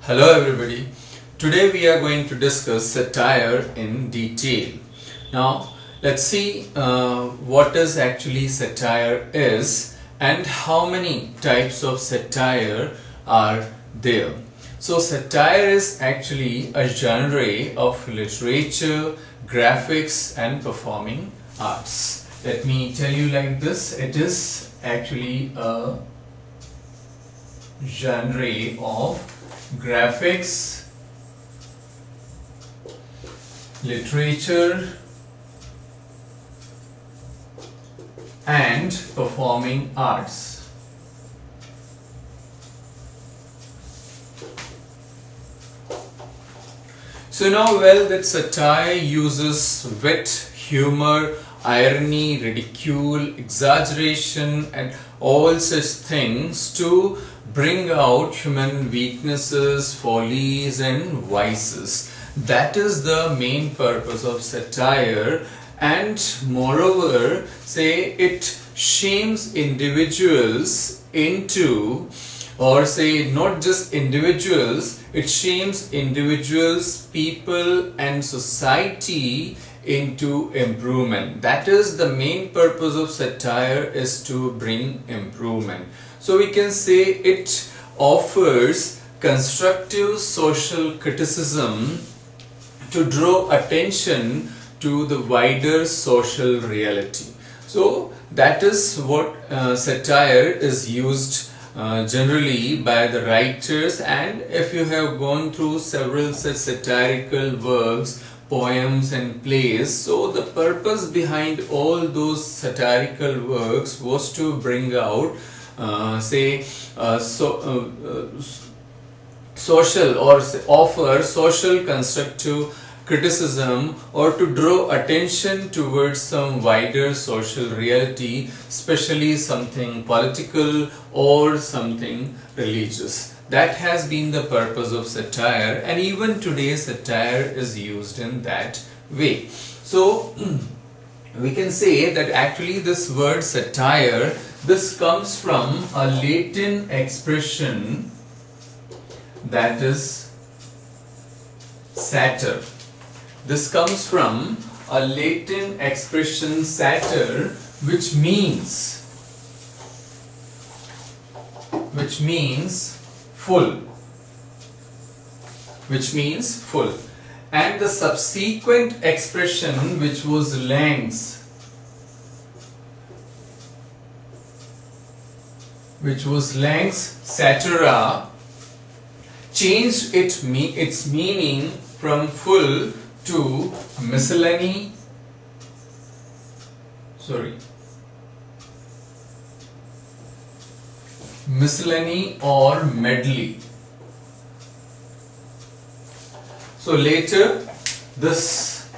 Hello everybody. Today we are going to discuss satire in detail. Now let's see what is actually satire is and how many types of satire are there. So satire is actually a genre of literature, graphics and performing arts. Let me tell you like this. It is actually a genre of graphics, literature and performing arts. So now that satire uses wit, humor, irony, ridicule, exaggeration and all such things to bring out human weaknesses, follies and vices. That is the main purpose of satire, and moreover it shames individuals into, or say not just individuals, it shames individuals, people and society into improvement. That is the main purpose of satire, is to bring improvement. So we can say it offers constructive social criticism to draw attention to the wider social reality. So that is what satire is used generally by the writers, and if you have gone through several such satirical works, poems and plays, so the purpose behind all those satirical works was to bring out social or offer social constructive criticism, or to draw attention towards some wider social reality, especially something political or something religious. That has been the purpose of satire, and even today satire is used in that way. So we can say that actually this word satire, this comes from a Latin expression, that is satyr. This comes from a Latin expression satyr, which means full, and the subsequent expression, which was lex satyra, changed its meaning from full to miscellany or medley. So later this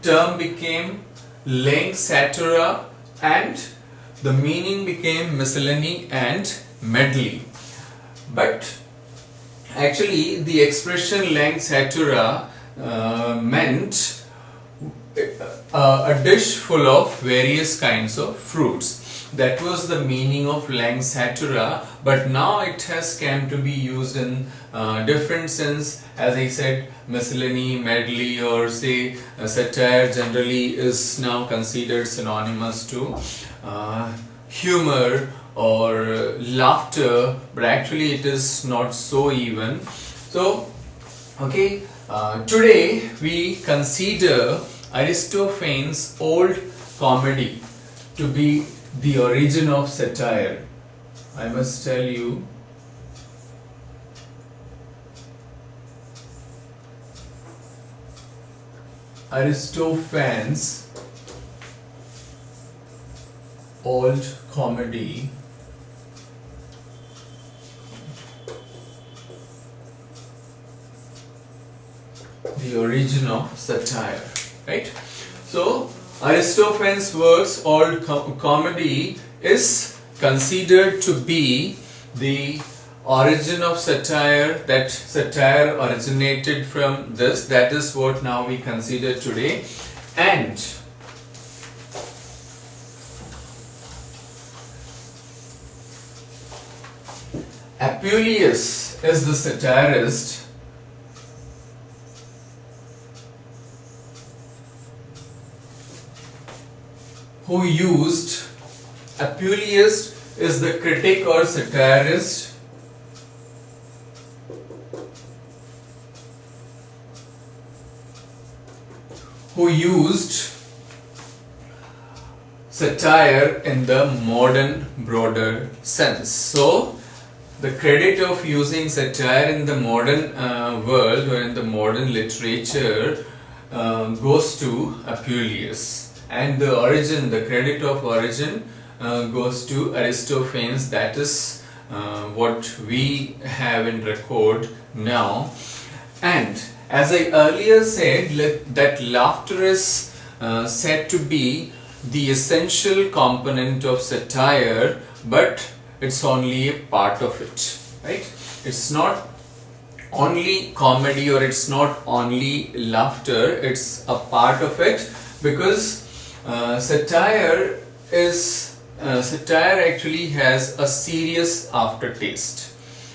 term became lex satyra and the meaning became miscellany and medley. But actually the expression lex satyra meant a dish full of various kinds of fruits. That was the meaning of lex satyra, but now it has come to be used in different sense. As I said, miscellany, medley, or say satire generally is now considered synonymous to humor or laughter, but actually it is not so even. So today we consider Aristophanes' old comedy to be the origin of satire. I must tell you, Aristophanes' old comedy the origin of satire, right? So Aristophanes' works, old comedy, is considered to be the origin of satire, that satire originated from this. That is what now we consider today. And Apuleius is the satirist who used, Apuleius is the critic or satirist who used satire in the modern broader sense. So the credit of using satire in the modern world or in the modern literature goes to Apuleius, and the credit of origin goes to Aristophanes. That is what we have in record now. And as I earlier said, that laughter is said to be the essential component of satire, but it's only a part of it, right? It's not only comedy or it's not only laughter, it's a part of it, because satire actually has a serious aftertaste.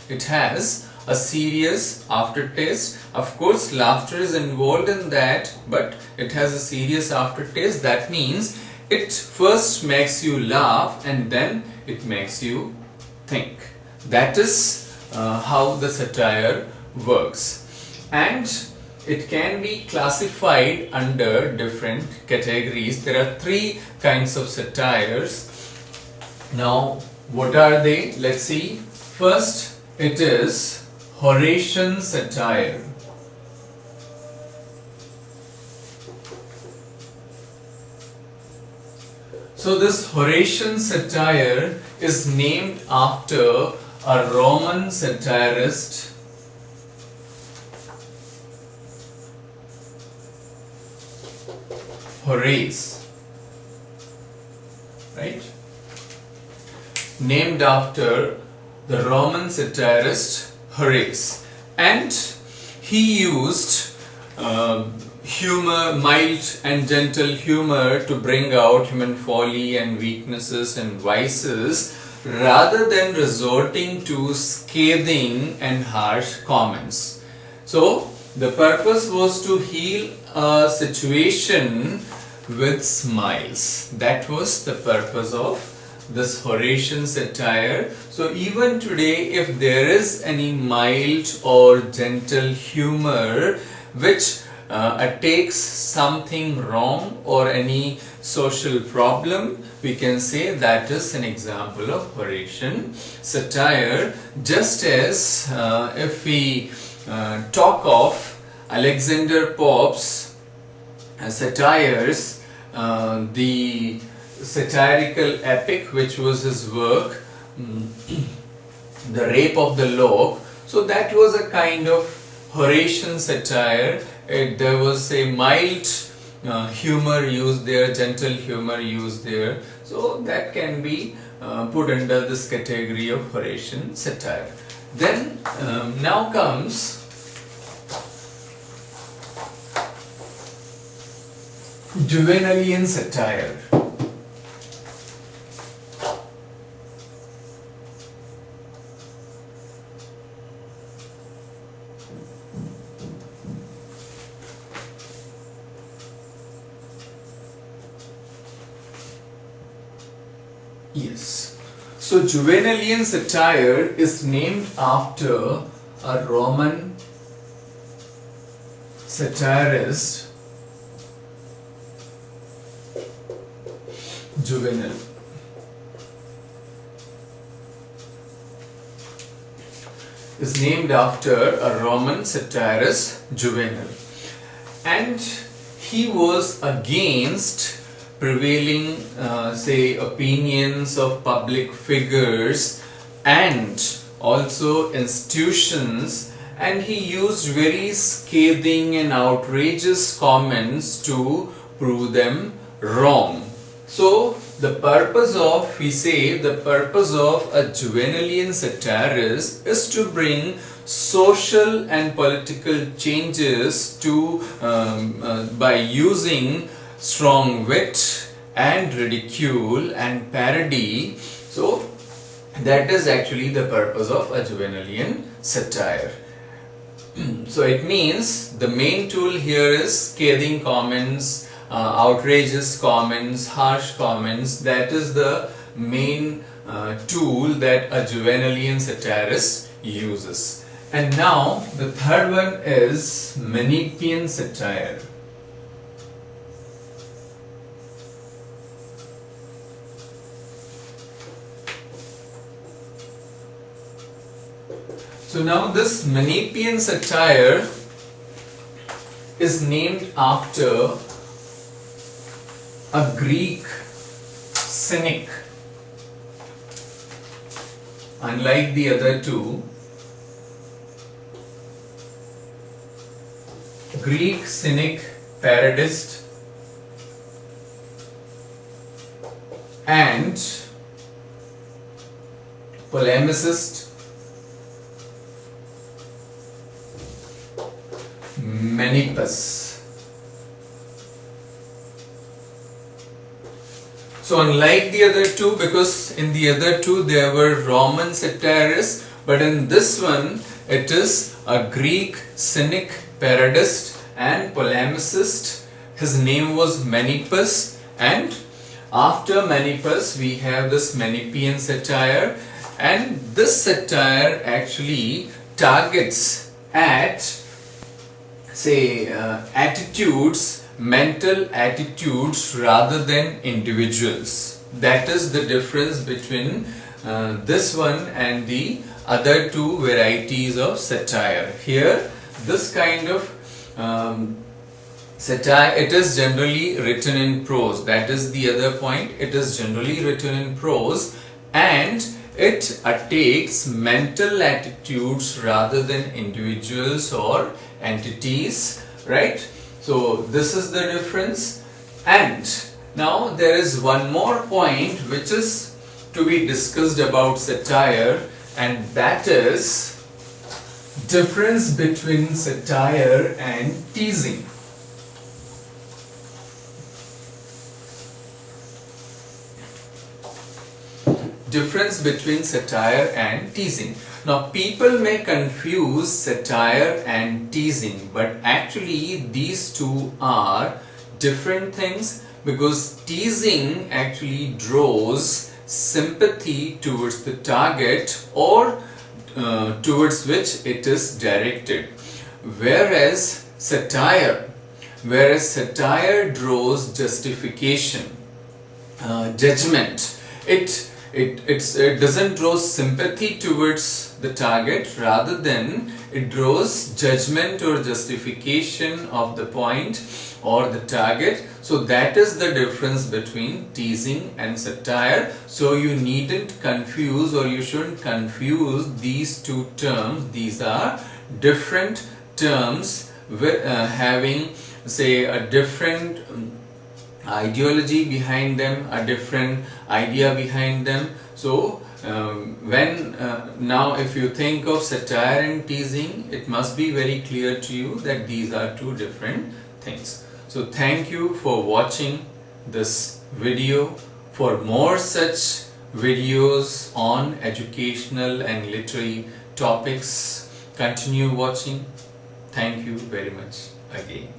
It has a serious aftertaste. Of course, laughter is involved in that, but it has a serious aftertaste. That means it first makes you laugh and then it makes you think. That is how the satire works, and it can be classified under different categories. There are three kinds of satires. Now, what are they? Let's see. First, it is Horatian satire. So this Horatian satire is named after a Roman satirist Horace, right? Named after the Roman satirist Horace, and he used humor, mild and gentle humor, to bring out human folly and weaknesses and vices, rather than resorting to scathing and harsh comments. So the purpose was to heal a situation with smiles. That was the purpose of this Horatian satire. So even today, if there is any mild or gentle humor which takes something wrong or any social problem, we can say that is an example of Horatian satire. Just as if we talk of Alexander Pope's satires, the satirical epic which was his work, The Rape of the Lock. So that was a kind of Horatian satire. There was a mild humor used there, gentle humor used there. So that can be put under this category of Horatian satire. Then now comes Juvenalian satire. Yes. So Juvenalian satire is named after a Roman satirist, Juvenal. Is named after a Roman satirist, Juvenal, and he was against prevailing say opinions of public figures and also institutions, and he used very scathing and outrageous comments to prove them wrong. So the purpose of, we say, the purpose of a Juvenalian satirist is to bring social and political changes to by using strong wit and ridicule and parody. So that is actually the purpose of a Juvenalian satire. So it means the main tool here is scathing comments, outrageous comments, harsh comments. That is the main tool that a Juvenalian satirist uses. And now the third one is Menippean satire. So now this Menippean satire is named after a Greek cynic. Unlike the other two, Greek cynic, parodist, and polemicist Menippus. So unlike the other two, because in the other two there were Roman satirists, but in this one it is a Greek cynic, parodist and polemicist. His name was Menippus, and after Menippus we have this Menippean satire, and this satire actually targets at attitudes, mental attitudes rather than individuals. That is the difference between this one and the other two varieties of satire. Here, this kind of satire, it is generally written in prose. That is the other point. It is generally written in prose, and it takes mental attitudes rather than individuals or entities, right? So this is the difference. And now there is one more point which is to be discussed about satire, and that is difference between satire and teasing. Difference between satire and teasing. Now people may confuse satire and teasing, but actually these two are different things, because teasing actually draws sympathy towards the target or towards which it is directed, whereas satire draws justification, judgment. It doesn't draw sympathy towards the target, rather than it draws judgment or justification of the point or the target. So that is the difference between teasing and satire. So you needn't confuse, or you shouldn't confuse these two terms. These are different terms with, having, say, a different ideology behind them, a different idea behind them. So now if you think of satire and teasing, it must be very clear to you that these are two different things. So thank you for watching this video. For more such videos on educational and literary topics, continue watching. Thank you very much again.